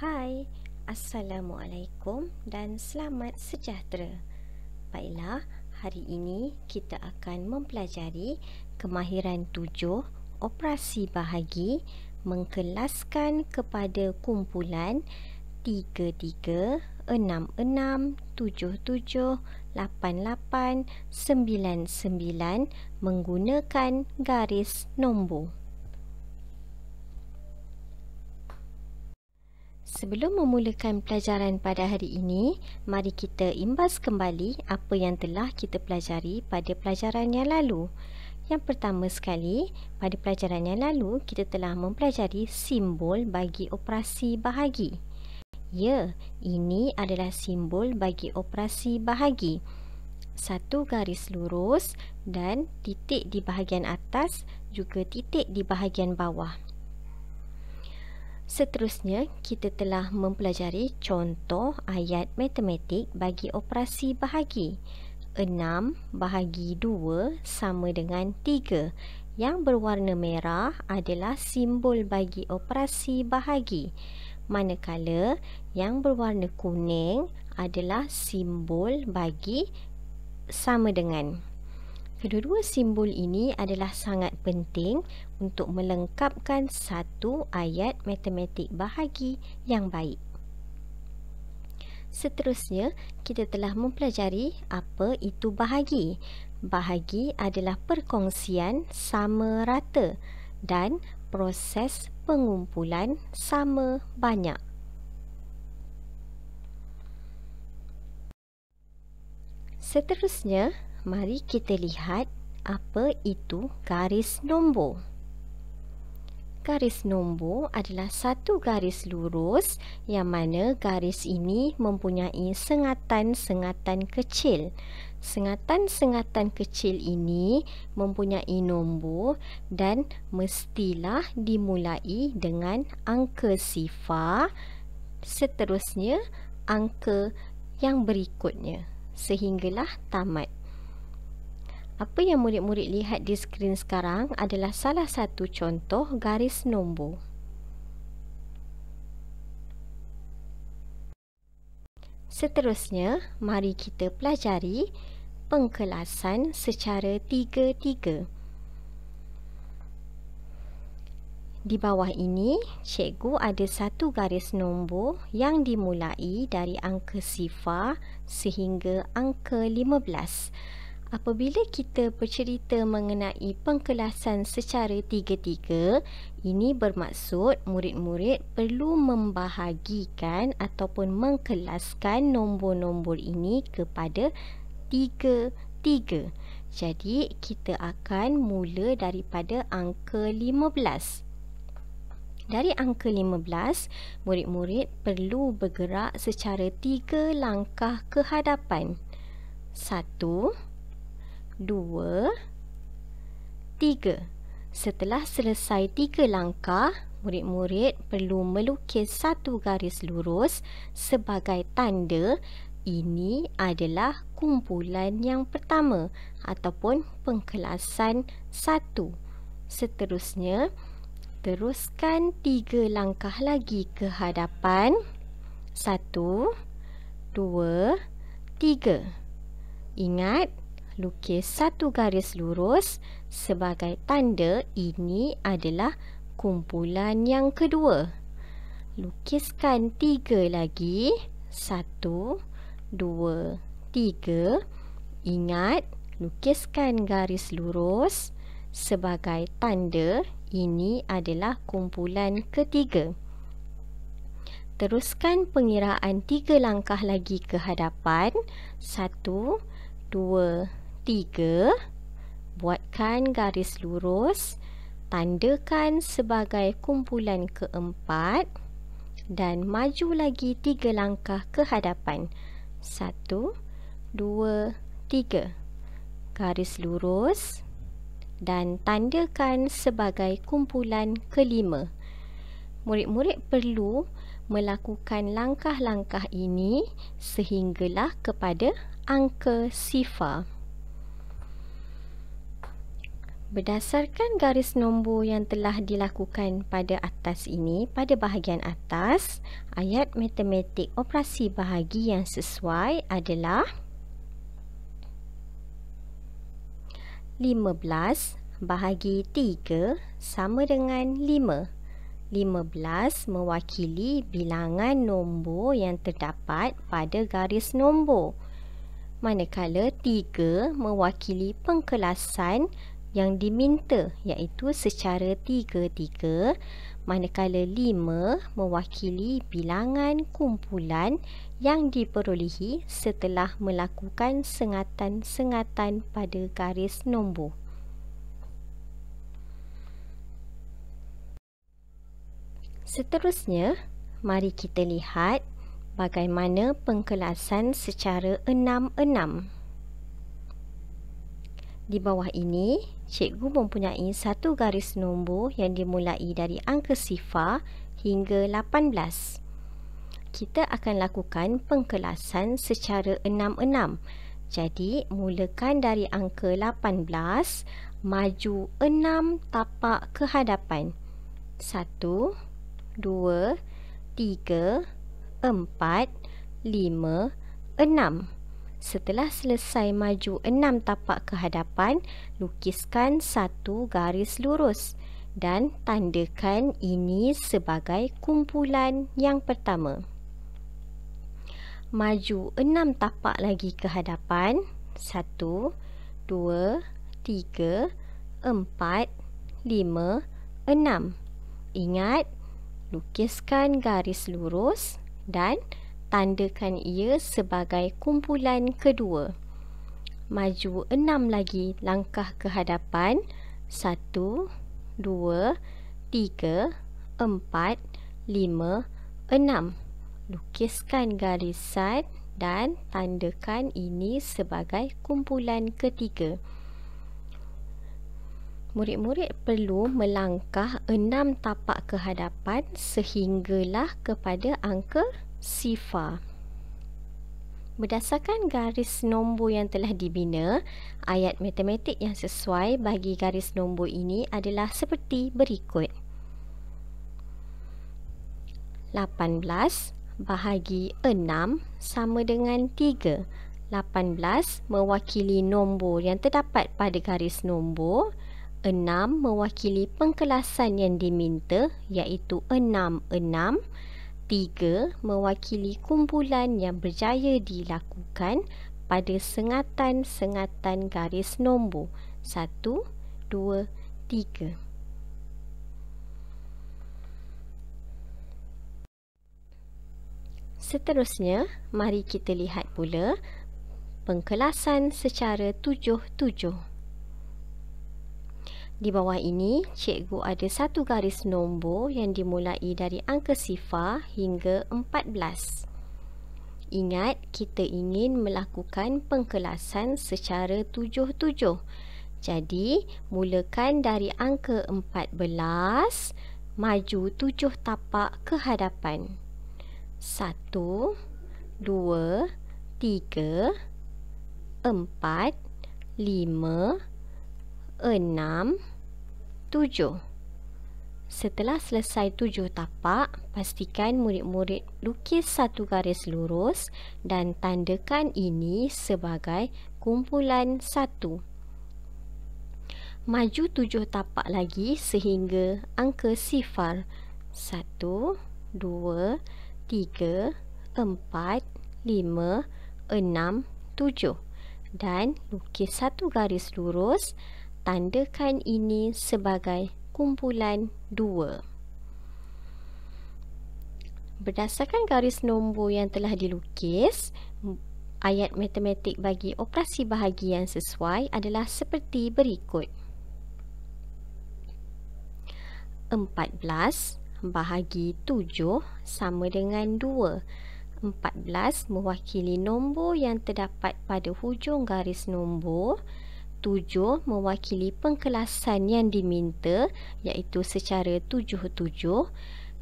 Hai, Assalamualaikum dan selamat sejahtera. Baiklah, hari ini kita akan mempelajari kemahiran 7 operasi bahagi mengkelaskan kepada kumpulan 33, 66, 77, 88, 99 menggunakan garis nombor. Sebelum memulakan pelajaran pada hari ini, mari kita imbas kembali apa yang telah kita pelajari pada pelajaran yang lalu. Yang pertama sekali, pada pelajaran yang lalu, kita telah mempelajari simbol bagi operasi bahagi. Ya, ini adalah simbol bagi operasi bahagi. Satu garis lurus dan titik di bahagian atas, juga titik di bahagian bawah. Seterusnya, kita telah mempelajari contoh ayat matematik bagi operasi bahagi. 6 bahagi 2 sama dengan 3. Yang berwarna merah adalah simbol bagi operasi bahagi. Manakala yang berwarna kuning adalah simbol bagi sama dengan. Kedua-dua simbol ini adalah sangat penting untuk melengkapkan satu ayat matematik bahagi yang baik. Seterusnya, kita telah mempelajari apa itu bahagi. Bahagi adalah perkongsian sama rata dan proses pengumpulan sama banyak. Seterusnya, mari kita lihat apa itu garis nombor. Garis nombor adalah satu garis lurus yang mana garis ini mempunyai sengatan-sengatan kecil. Sengatan-sengatan kecil ini mempunyai nombor dan mestilah dimulai dengan angka sifar, seterusnya angka yang berikutnya sehinggalah tamat. Apa yang murid-murid lihat di skrin sekarang adalah salah satu contoh garis nombor. Seterusnya, mari kita pelajari pengkelasan secara 3-3. Di bawah ini, cikgu ada satu garis nombor yang dimulai dari angka sifar sehingga angka 15. Apabila kita bercerita mengenai pengkelasan secara 3-3, ini bermaksud murid-murid perlu membahagikan ataupun mengkelaskan nombor-nombor ini kepada 3-3. Jadi, kita akan mula daripada angka 15. Dari angka 15, murid-murid perlu bergerak secara 3 langkah ke hadapan. 1, 2, 3. Setelah selesai 3 langkah, murid-murid perlu melukis satu garis lurus sebagai tanda ini adalah kumpulan yang pertama ataupun pengkelasan 1. Seterusnya, teruskan 3 langkah lagi ke hadapan. 1, 2, 3. Ingat, lukis satu garis lurus sebagai tanda ini adalah kumpulan yang kedua. Lukiskan 3 lagi. 1, 2, 3. Ingat, lukiskan garis lurus sebagai tanda ini adalah kumpulan ketiga. Teruskan pengiraan 3 langkah lagi ke hadapan. 1, 2, 3. Buatkan garis lurus, tandakan sebagai kumpulan keempat dan maju lagi 3 langkah ke hadapan. 1, 2, 3. Garis lurus dan tandakan sebagai kumpulan kelima. Murid-murid perlu melakukan langkah-langkah ini sehinggalah kepada angka sifar. Berdasarkan garis nombor yang telah dilakukan pada atas ini, pada bahagian atas, ayat matematik operasi bahagi yang sesuai adalah 15 bahagi 3 sama dengan 5. 15 mewakili bilangan nombor yang terdapat pada garis nombor, manakala 3 mewakili pengkelasan yang diminta, iaitu secara 3-3, manakala 5 mewakili bilangan kumpulan yang diperolehi setelah melakukan sengatan-sengatan pada garis nombor. Seterusnya, mari kita lihat bagaimana pengkelasan secara 6-6. Di bawah ini, cikgu mempunyai satu garis nombor yang dimulai dari angka sifar hingga 18. Kita akan lakukan pengkelasan secara 6-6. Jadi, mulakan dari angka 18, maju 6 tapak ke hadapan. 1, 2, 3, 4, 5, 6. Setelah selesai maju 6 tapak ke hadapan, lukiskan satu garis lurus dan tandakan ini sebagai kumpulan yang pertama. Maju 6 tapak lagi ke hadapan. 1, 2, 3, 4, 5, 6. Ingat, lukiskan garis lurus dan tandakan ia sebagai kumpulan kedua. Maju 6 lagi langkah ke hadapan. 1, 2, 3, 4, 5, 6. Lukiskan garisan dan tandakan ini sebagai kumpulan ketiga. Murid-murid perlu melangkah 6 tapak ke hadapan sehinggalah kepada angka sifar. Berdasarkan garis nombor yang telah dibina, ayat matematik yang sesuai bagi garis nombor ini adalah seperti berikut. 18 bahagi 6 sama dengan 3. 18 mewakili nombor yang terdapat pada garis nombor. 6 mewakili pengkelasan yang diminta, iaitu 6, 6. 3 mewakili kumpulan yang berjaya dilakukan pada sengatan-sengatan garis nombor 1, 2, 3. Seterusnya, mari kita lihat pula pengkelasan secara 7-7. Di bawah ini, cikgu ada satu garis nombor yang dimulai dari angka sifar hingga 14. Ingat, kita ingin melakukan pengkelasan secara 7-7. Jadi, mulakan dari angka 14, maju 7 tapak ke hadapan. 1, 2, 3, 4, 5, 6, 7. Setelah selesai 7 tapak, pastikan murid-murid lukis satu garis lurus dan tandakan ini sebagai kumpulan 1. Maju 7 tapak lagi sehingga angka sifar. 1, 2, 3, 4, 5, 6, 7. Dan lukis satu garis lurus, tandakan ini sebagai kumpulan 2. Berdasarkan garis nombor yang telah dilukis, ayat matematik bagi operasi bahagi yang sesuai adalah seperti berikut. 14 bahagi 7 sama dengan 2. 14 mewakili nombor yang terdapat pada hujung garis nombor. 7 mewakili pengkelasan yang diminta, iaitu secara 7-7.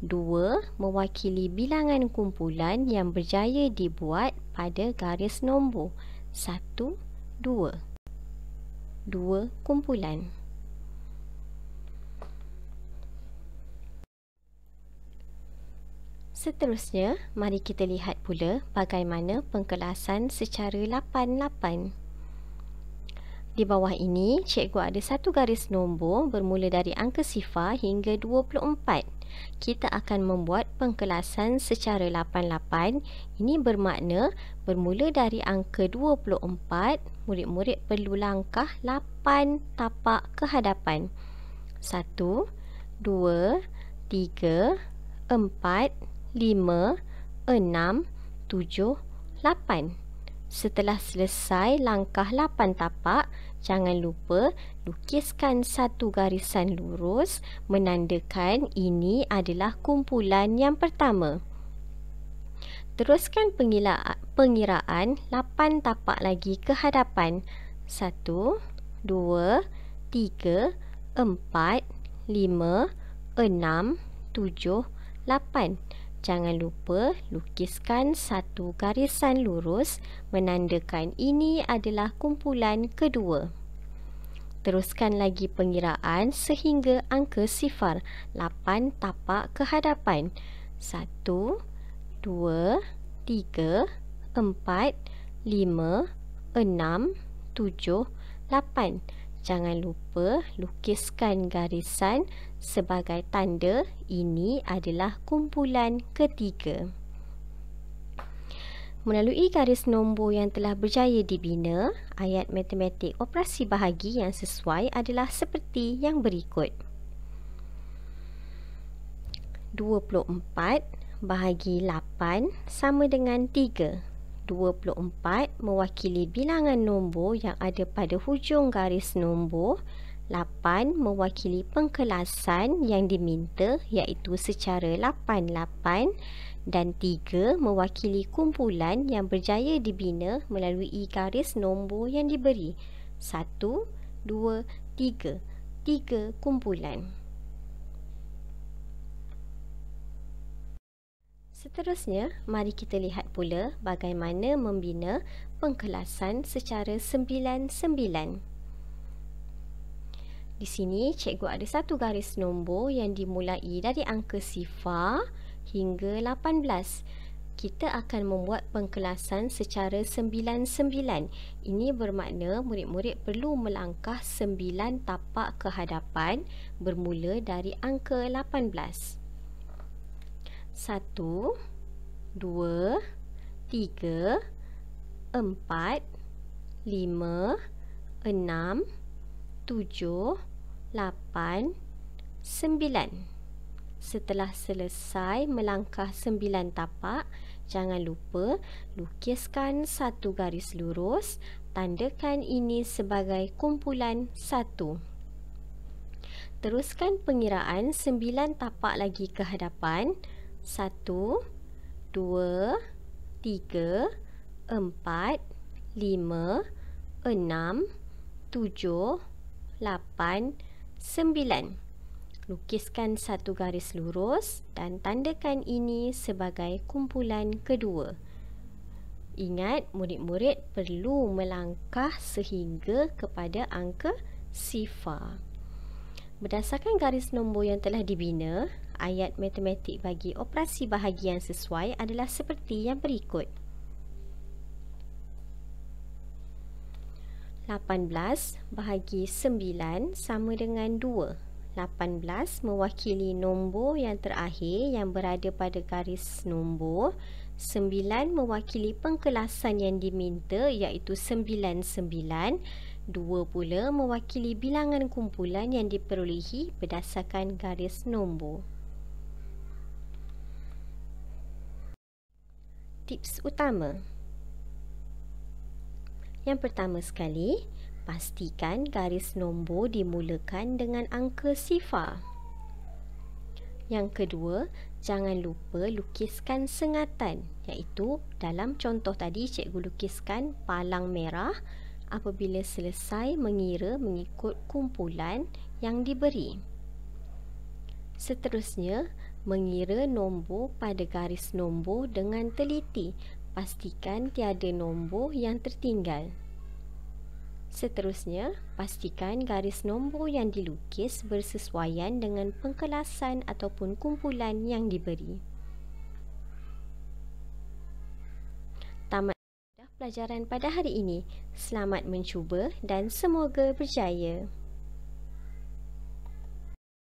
2 mewakili bilangan kumpulan yang berjaya dibuat pada garis nombor 1, 2. 2 kumpulan. Seterusnya, mari kita lihat pula bagaimana pengkelasan secara 8-8. Di bawah ini, cikgu ada satu garis nombor bermula dari angka sifar hingga 24. Kita akan membuat pengkelasan secara 8-8. Ini bermakna bermula dari angka 24, murid-murid perlu langkah 8 tapak ke hadapan. 1, 2, 3, 4, 5, 6, 7, 8. Setelah selesai langkah 8 tapak, jangan lupa lukiskan satu garisan lurus menandakan ini adalah kumpulan yang pertama. Teruskan pengiraan 8 tapak lagi ke hadapan. 1, 2, 3, 4, 5, 6, 7, 8. Jangan lupa lukiskan satu garisan lurus menandakan ini adalah kumpulan kedua. Teruskan lagi pengiraan sehingga angka sifar 8 tapak ke hadapan. 1, 2, 3, 4, 5, 6, 7, 8. Jangan lupa lukiskan garisan sebagai tanda ini adalah kumpulan ketiga. Melalui garis nombor yang telah berjaya dibina, ayat matematik operasi bahagi yang sesuai adalah seperti yang berikut. 24 bahagi 8 sama dengan 3. 24 mewakili bilangan nombor yang ada pada hujung garis nombor. 8 mewakili pengkelasan yang diminta iaitu secara 8-8 dan 3 mewakili kumpulan yang berjaya dibina melalui garis nombor yang diberi. 1, 2, 3. 3 kumpulan. Seterusnya, mari kita lihat pula bagaimana membina pengkelasan secara 9-9. Di sini, cikgu ada satu garis nombor yang dimulai dari angka sifar hingga 18. Kita akan membuat pengkelasan secara 9-9. Ini bermakna murid-murid perlu melangkah 9 tapak ke hadapan bermula dari angka 18. 1, 2, 3, 4, 5, 6, 7, 8, 9. Setelah selesai melangkah 9 tapak, jangan lupa lukiskan satu garis lurus, tandakan ini sebagai kumpulan 1. Teruskan pengiraan 9 tapak lagi ke hadapan. 1, 2, 3, 4, 5, 6, 7, 8, 9. Lukiskan satu garis lurus dan tandakan ini sebagai kumpulan kedua. Ingat, murid-murid perlu melangkah sehingga kepada angka sifar. Berdasarkan garis nombor yang telah dibina, ayat matematik bagi operasi bahagi yang sesuai adalah seperti yang berikut. 18 bahagi 9 sama dengan 2. 18 mewakili nombor yang terakhir yang berada pada garis nombor. 9 mewakili pengkelasan yang diminta iaitu 99. 2 pula mewakili bilangan kumpulan yang diperolehi berdasarkan garis nombor. Tips utama. Yang pertama sekali, pastikan garis nombor dimulakan dengan angka sifar. Yang kedua, jangan lupa lukiskan sengatan, iaitu dalam contoh tadi cikgu lukiskan palang merah apabila selesai mengira mengikut kumpulan yang diberi. Seterusnya, mengira nombor pada garis nombor dengan teliti. Pastikan tiada nombor yang tertinggal. Seterusnya, pastikan garis nombor yang dilukis bersesuaian dengan pengkelasan ataupun kumpulan yang diberi. pelajaran pada hari ini. Selamat mencuba dan semoga berjaya.